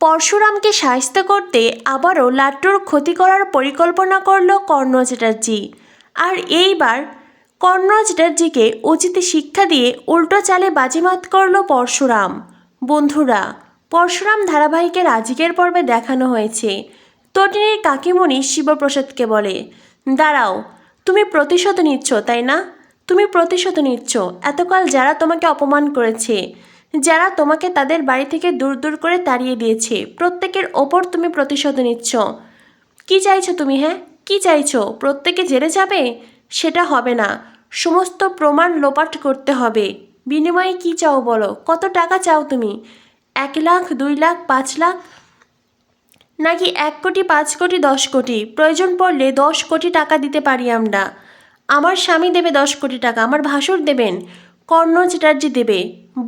পরশুরামকে শায়েস্তা করতে আবারও লাট্টুর ক্ষতি করার পরিকল্পনা করল কর্ণ চ্যাটার্জি। আর এইবার কর্ণ চ্যাটার্জিকে উচিত শিক্ষা দিয়ে উল্টো চালে বাজিমাত করল পরশুরাম। বন্ধুরা, পরশুরাম ধারাবাহিকের আজকের পর্বে দেখানো হয়েছে তটিনীর কাকিমণি শিবপ্রসাদকে বলে, দাঁড়াও, তুমি প্রতিশোধ নিচ্ছ তাই না? তুমি প্রতিশোধ নিচ্ছ এতকাল যারা তোমাকে অপমান করেছে, যারা তোমাকে তাদের বাড়ি থেকে দূর দূর করে তাড়িয়ে দিয়েছে, প্রত্যেকের ওপর তুমি প্রতিশোধ নিচ্ছ। কি চাইছো তুমি? হ্যাঁ, কি চাইছো? প্রত্যেকে জেলে যাবে? সেটা হবে না, সমস্ত প্রমাণ লোপাট করতে হবে। বিনিময়ে কি চাও বলো? কত টাকা চাও তুমি? 1 লাখ, 2 লাখ, 5 লাখ, নাকি 1 কোটি, 5 কোটি, 10 কোটি? প্রয়োজন পড়লে 10 কোটি টাকা দিতে পারি আমরা। আমার স্বামী দেবে 10 কোটি টাকা, আমার ভাসুর দেবেন, কর্ণ চ্যাটার্জি দেবে।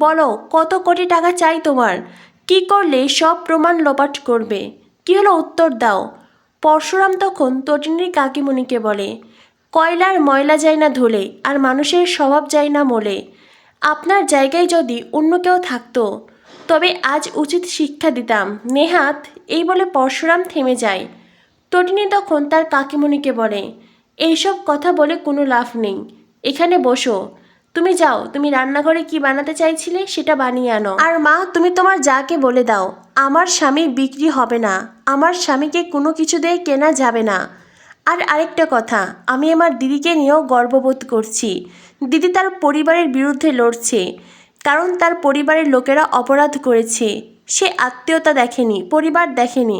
বলো কত কোটি টাকা চাই তোমার? কি করলে সব প্রমাণ লোপাট করবে? কি হলো, উত্তর দাও। পরশুরাম তখন তটিনীর কাকিমণিকে বলে, কয়লার ময়লা যায় না ধুলে, আর মানুষের স্বভাব যায় না মোলে। আপনার জায়গায় যদি অন্য কেউ থাকতো তবে আজ উচিত শিক্ষা দিতাম নেহাত। এই বলে পরশুরাম থেমে যায়। তটিনী তখন তার কাকিমণিকে বলে, এইসব কথা বলে কোনো লাভ নেই, এখানে বসো। তুমি যাও, তুমি রান্নাঘরে কি বানাতে চাইছিলে সেটা বানিয়ে আনো। আর মা, তুমি তোমার যাকে বলে দাও আমার স্বামী বিক্রি হবে না, আমার স্বামীকে কোনো কিছু দিয়ে কেনা যাবে না। আর আরেকটা কথা, আমি আমার দিদিকে নিয়েও গর্ববোধ করছি। দিদি তার পরিবারের বিরুদ্ধে লড়ছে, কারণ তার পরিবারের লোকেরা অপরাধ করেছে। সে আত্মীয়তা দেখেনি, পরিবার দেখেনি,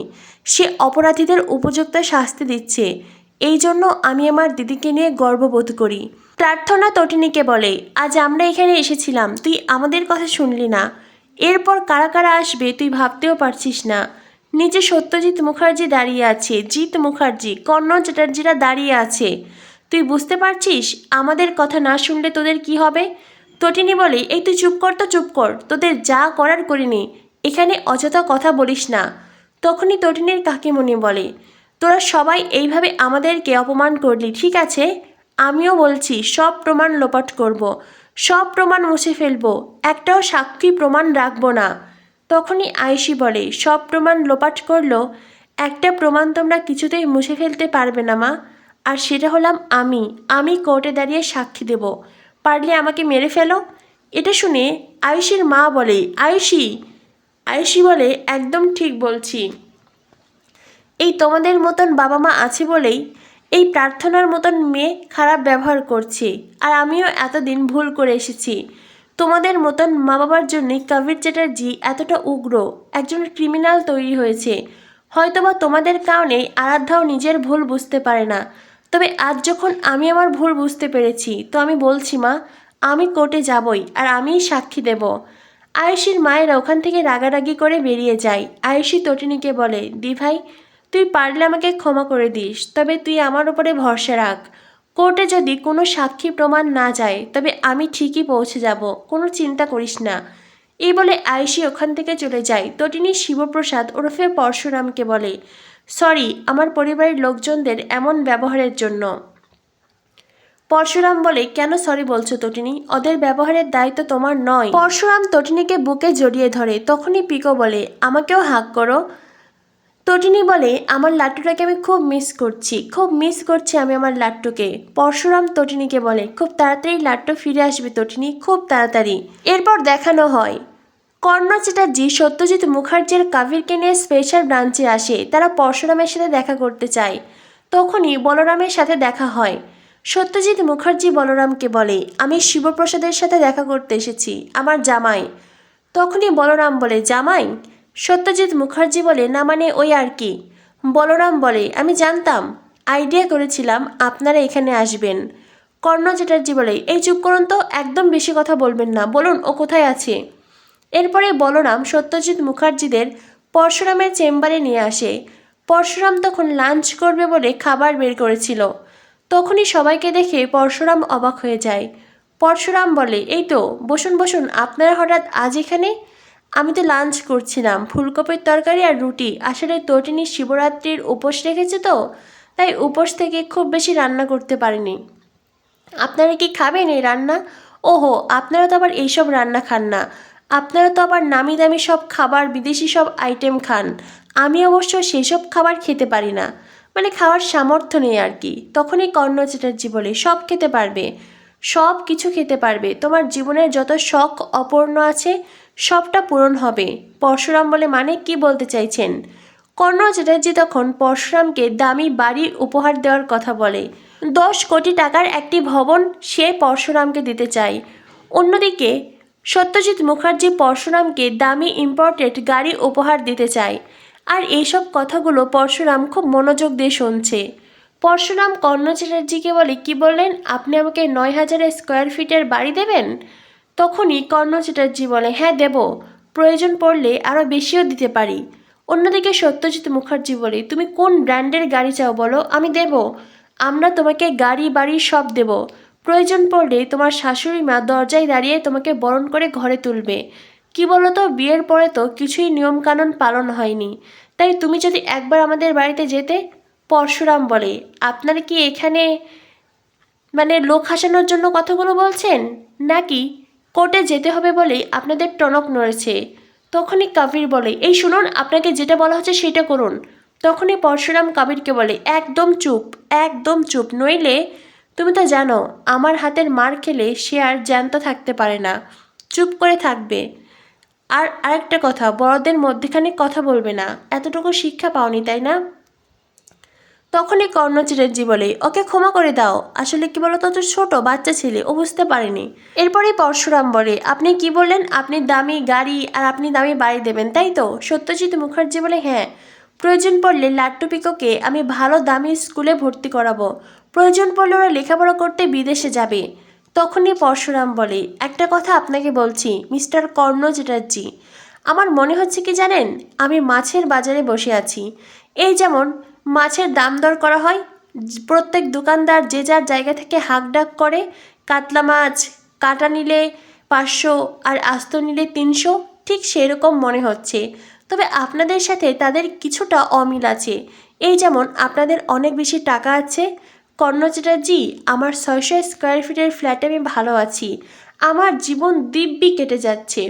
সে অপরাধীদের উপযুক্ত শাস্তি দিচ্ছে। এই জন্য আমি আমার দিদিকে নিয়ে গর্ববোধ করি। প্রার্থনা তটিনীকে বলে, আজ আমরা এখানে এসেছিলাম, তুই আমাদের কথা শুনলি না। এরপর কারা কারা আসবে তুই ভাবতেও পারছিস না। নিচে সত্যজিৎ মুখার্জি দাঁড়িয়ে আছে, জিৎ মুখার্জি, কর্ণ চ্যাটার্জিরা দাঁড়িয়ে আছে। তুই বুঝতে পারছিস আমাদের কথা না শুনলে তোদের কি হবে? তটিনী বলে, এই তুই চুপ কর তো, চুপ কর, তোদের যা করার করিনি, এখানে অযথা কথা বলিস না। তখনই তটিনীর কাকিমণি বলে, তোরা সবাই এইভাবে আমাদেরকে অপমান করলি, ঠিক আছে? আমিও বলছি সব প্রমাণ লোপাট করব, সব প্রমাণ মুছে ফেলবো, একটাও সাক্ষী প্রমাণ রাখবো না। তখনই আয়েশি বলে, সব প্রমাণ লোপাট করলো, একটা প্রমাণ তোমরা কিছুতেই মুছে ফেলতে পারবে না মা, আর সেটা হলাম আমি কোর্টে দাঁড়িয়ে সাক্ষী দেব, পারলে আমাকে মেরে ফেলো। এটা শুনে আয়েশির মা বলে, আয়েশি বলে, একদম ঠিক বলছি। এই তোমাদের মতন বাবা মা আছে বলেই এই প্রার্থনার মতন মেয়ে খারাপ ব্যবহার করছে, আর আমিও এতদিন ভুল করে এসেছি। তোমাদের মতন মা বাবার জন্যই কবির চ্যাটার্জি এতটা উগ্র একজন ক্রিমিনাল তৈরি হয়েছে। হয়তোবা তোমাদের কারণেই আরাধ্যাও নিজের ভুল বুঝতে পারে না। তবে আজ যখন আমি আমার ভুল বুঝতে পেরেছি, তো আমি বলছি মা, আমি কোর্টে যাবই, আর আমিই সাক্ষী দেব। আয়েশির মায়েরা ওখান থেকে রাগারাগি করে বেরিয়ে যায়। আয়েশি তটিনীকে বলে, দি ভাই, তুই পারলে আমাকে ক্ষমা করে দিস, তবে তুই আমার উপরে ভরসা রাখ। কোর্টে যদি কোনো সাক্ষী প্রমাণ না যায় তবে আমি ঠিকই পৌঁছে যাব, কোনো চিন্তা করিস না। এই বলে আয়েশি ওখান থেকে চলে যায়। তটিনী শিবপ্রসাদ ওরফে পরশুরামকে বলে, সরি আমার পরিবারের লোকজনদের এমন ব্যবহারের জন্য। পরশুরাম বলে, কেন সরি বলছো তটিনী? ওদের ব্যবহারের দায়িত্ব তোমার নয়। পরশুরাম তটিনীকে বুকে জড়িয়ে ধরে। তখনই পিকো বলে, আমাকেও হাক করো। তটিনী বলে, আমার লাট্টুটাকে আমি খুব মিস করছি, খুব মিস করছি আমি আমার লাট্টুকে। পরশুরাম তটিনীকে বলে, খুব তাড়াতাড়ি লাট্টু ফিরে আসবে তটিনী, খুব তাড়াতাড়ি। এরপর দেখানো হয় কর্ণ চ্যাটার্জি সত্যজিৎ মুখার্জির কাবিরকে নিয়ে স্পেশাল ব্রাঞ্চে আসে। তারা পরশুরামের সাথে দেখা করতে চায়। তখনই বলরামের সাথে দেখা হয়। সত্যজিৎ মুখার্জি বলরামকে বলে, আমি শিবপ্রসাদের সাথে দেখা করতে এসেছি, আমার জামাই। তখনই বলরাম বলে, জামাই? সত্যজিৎ মুখার্জি বলে, না মানে ওই আর কি। বলরাম বলে, আমি জানতাম, আইডিয়া করেছিলাম আপনারা এখানে আসবেন। কর্ণ চ্যাটার্জি বলে, এই চুপ করুন তো, একদম বেশি কথা বলবেন না, বলুন ও কোথায় আছে। এরপরে বলরাম সত্যজিৎ মুখার্জিদের পরশুরামের চেম্বারে নিয়ে আসে। পরশুরাম তখন লাঞ্চ করবে বলে খাবার বের করেছিল। তখনই সবাইকে দেখে পরশুরাম অবাক হয়ে যায়। পরশুরাম বলে, এই তো, বসুন বসুন, আপনারা হঠাৎ আজ এখানে? আমি তো লাঞ্চ করছিলাম, ফুলকপির তরকারি আর রুটি। আসলে তটিনী শিবরাত্রির উপোস রেখেছে তো, তাই উপোস থেকে খুব বেশি রান্না করতে পারিনি। আপনারা কি খাবেন এই রান্না? ওহো, আপনারা তো আবার এইসব রান্না খান না। আপনারা তো আবার নামি দামি সব খাবার, বিদেশি সব আইটেম খান, আমি অবশ্য সেসব খাবার খেতে পারি না, মানে খাওয়ার সামর্থ্য নেই আর কি। তখনই কর্ণ চ্যাটার্জি বলে, সব খেতে পারবে, সব কিছু খেতে পারবে, তোমার জীবনের যত শখ অপূর্ণ আছে সবটা পূরণ হবে। পরশুরাম বলে, মানে কি বলতে চাইছেন? কর্ণ চ্যাটার্জি তখন পরশুরামকে দামি বাড়ি উপহার দেওয়ার কথা বলে। 10 কোটি টাকার একটি ভবন সে পরশুরামকে দিতে চায়। অন্যদিকে সত্যজিৎ মুখার্জি পরশুরামকে দামি ইম্পোর্টেড গাড়ি উপহার দিতে চায়। আর এইসব কথাগুলো পরশুরাম খুব মনোযোগ দিয়ে শুনছে। পরশুরাম কর্ণ চ্যাটার্জিকে বলে, কি বললেন আপনি, আমাকে 9,000 স্কোয়ার ফিটের বাড়ি দেবেন? তখনই কর্ণ চ্যাটার্জি বলে, হ্যাঁ দেব, প্রয়োজন পড়লে আরও বেশিও দিতে পারি। অন্যদিকে সত্যজিৎ মুখার্জি বলে, তুমি কোন ব্র্যান্ডের গাড়ি চাও বলো, আমি দেব, আমরা তোমাকে গাড়ি বাড়ি সব দেব, প্রয়োজন পড়লে তোমার শাশুড়ি মা দরজায় দাঁড়িয়ে তোমাকে বরণ করে ঘরে তুলবে। কি বলো তো, বিয়ের পরে তো কিছুই নিয়মকানুন পালন হয়নি, তাই তুমি যদি একবার আমাদের বাড়িতে যেতে। পরশুরাম বলে, আপনারা কি এখানে মানে লোক হাসানোর জন্য কথাগুলো বলছেন, নাকি কোর্টে যেতে হবে বলে আপনাদের টনক নড়েছে? তখনই কাবির বলে, এই শুনুন, আপনাকে যেটা বলা হচ্ছে সেটা করুন। তখনই পরশুরাম কাবিরকে বলে, একদম চুপ, একদম চুপ, নইলে তুমি তো জানো আমার হাতের মার খেলে সে আর জ্যান্ত থাকতে পারে না, চুপ করে থাকবে। আর আরেকটা কথা, বড়দের মধ্যেখানে কথা বলবে না, এতটুকু শিক্ষা পাওনি তাই না? তখনই কর্ণ চ্যাটার্জি বলে, ওকে ক্ষমা করে দাও, আসলে কি বলতো, তো ছোট বাচ্চা ছেলে, ও বুঝতে পারেনি। এরপরেই পরশুরাম বলে, আপনি কি বললেন, আপনি দামি গাড়ি আর আপনি দামি বাড়ি দেবেন তাই তো? সত্যজিৎ মুখার্জি বলে, হ্যাঁ, প্রয়োজন পড়লে লাট্টু পিকোকে আমি ভালো দামি স্কুলে ভর্তি করাবো, প্রয়োজন পড়লে ওরা লেখাপড়া করতে বিদেশে যাবে। তখনই পরশুরাম বলে, একটা কথা আপনাকে বলছি মিস্টার কর্ণ চ্যাটার্জি, আমার মনে হচ্ছে কি জানেন, আমি মাছের বাজারে বসে আছি। এই যেমন মাছের দাম দর করা হয়, প্রত্যেক দোকানদার যে যার জায়গা থেকে হাঁকডাক করে, কাতলা মাছ কাটা নিলে 500 আর আস্ত নিলে 300, ঠিক সেরকম মনে হচ্ছে। তবে আপনাদের সাথে তাদের কিছুটা অমিল আছে। এই যেমন আপনাদের অনেক বেশি টাকা আছে। কর্ণ চ্যাটার্জি, আমার 600 স্কোয়ার ফিটের ফ্ল্যাটে আমি ভালো আছি, আমার জীবন দিব্যি কেটে যাচ্ছে।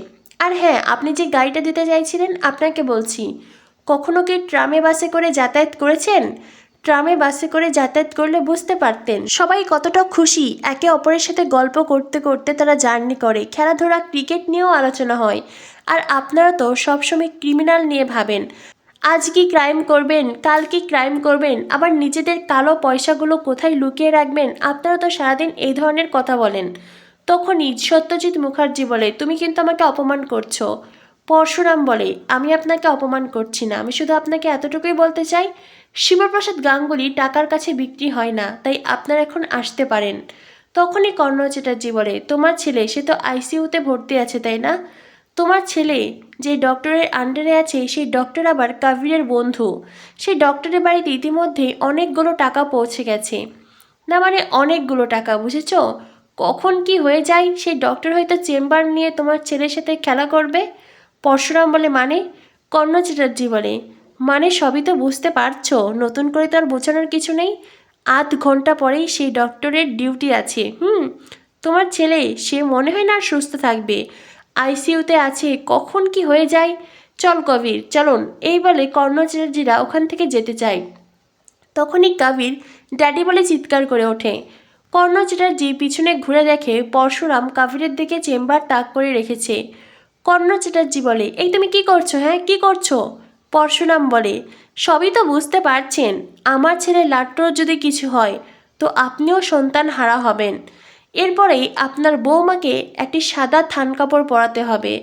আর হ্যাঁ, আপনি যে গাড়িটা দিতে চাইছিলেন, আপনাকে বলছি, কখনো কি ট্রামে বাসে করে যাতায়াত করেছেন? ট্রামে বাসে করে যাতায়াত করলে বুঝতে পারতেন সবাই কতটা খুশি, একে অপরের সাথে গল্প করতে করতে তারা জার্নি করে, খেলাধুলা ক্রিকেট নিয়েও আলোচনা হয়। আর আপনারা তো সবসময় ক্রিমিনাল নিয়ে ভাবেন, আজ কি ক্রাইম করবেন, কাল কি ক্রাইম করবেন, আবার নিজেদের কালো পয়সাগুলো কোথায় লুকিয়ে রাখবেন, আপনারা তো সারাদিন এই ধরনের কথা বলেন। তখনই সত্যজিৎ মুখার্জি বলে, তুমি কিন্তু আমাকে অপমান করছো। পরশুরাম বলে, আমি আপনাকে অপমান করছি না, আমি শুধু আপনাকে এতটুকুই বলতে চাই, শিবপ্রসাদ গাঙ্গুলি টাকার কাছে বিক্রি হয় না, তাই আপনারা এখন আসতে পারেন। তখনই কর্ণ চ্যাটার্জি বলে, তোমার ছেলে সে তো আইসিইউতে ভর্তি আছে তাই না? তোমার ছেলে যে ডক্টরের আন্ডারে আছে সেই ডক্টর আবার কাবিরের বন্ধু, সেই ডক্টরের বাড়িতে ইতিমধ্যেই অনেকগুলো টাকা পৌঁছে গেছে। না মানে অনেকগুলো টাকা, বুঝেছ? কখন কি হয়ে যায়, সেই ডক্টর হয়তো চেম্বার নিয়ে তোমার ছেলের সাথে খেলা করবে। পরশুরাম বলে, মানে? কর্ণ চ্যাটার্জি বলে, মানে সবই তো বুঝতে পারছো, নতুন করে তো আর বোঝানোর কিছু নেই। আধ ঘন্টা পরেই সেই ডক্টরের ডিউটি আছে। তোমার ছেলে সে মনে হয় না আর সুস্থ থাকবে, আইসিইউতে আছে, কখন কি হয়ে যায়। চল কবির, চলুন। এই বলে কর্ণ চ্যাটার্জিরা ওখান থেকে যেতে চায়। তখনই কাবির ড্যাডি বলে চিৎকার করে ওঠে। কর্ণ চ্যাটার্জি পিছনে ঘুরে দেখে পরশুরাম কাবিরের দিকে চেম্বার তাক করে রেখেছে। কর্ণ চ্যাটার্জি বলে, এই তুমি কি করছো, হ্যাঁ কি করছো? পরশুরাম বলে, সবই তো বুঝতে পারছেন, আমার ছেলে লাট্টুর যদি কিছু হয় তো আপনিও সন্তান হারা হবেন। এরপরেই আপনার বৌমাকে একটি সাদা থান কাপড় পরাতে হবে,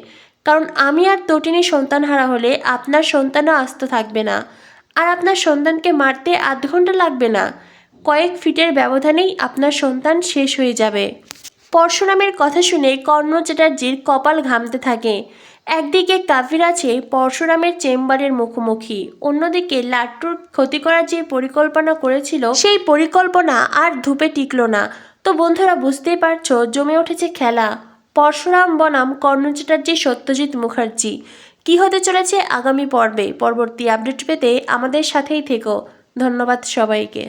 কারণ আমি আর তটিনী সন্তান হারা হলে আপনার সন্তানও আস্ত থাকবে না। আর আপনার সন্তানকে মারতে আধ ঘন্টা লাগবে না, কয়েক ফিটের ব্যবধানেই আপনার সন্তান শেষ হয়ে যাবে। পরশুরামের কথা শুনে কর্ণ চ্যাটার্জির কপাল ঘামতে থাকে। একদিকে কাবির আছে পরশুরামের চেম্বারের মুখোমুখি, অন্যদিকে লাট্টুর ক্ষতি করার যে পরিকল্পনা করেছিল সেই পরিকল্পনা আর ধূপে টিকল না। তো বন্ধুরা, বুঝতেই পারছো জমে উঠেছে খেলা। পরশুরাম বনাম কর্ণ চ্যাটার্জি, সত্যজিৎ মুখার্জি। কী হতে চলেছে আগামী পর্বে? পরবর্তী আপডেট পেতে আমাদের সাথেই থেকো। ধন্যবাদ সবাইকে।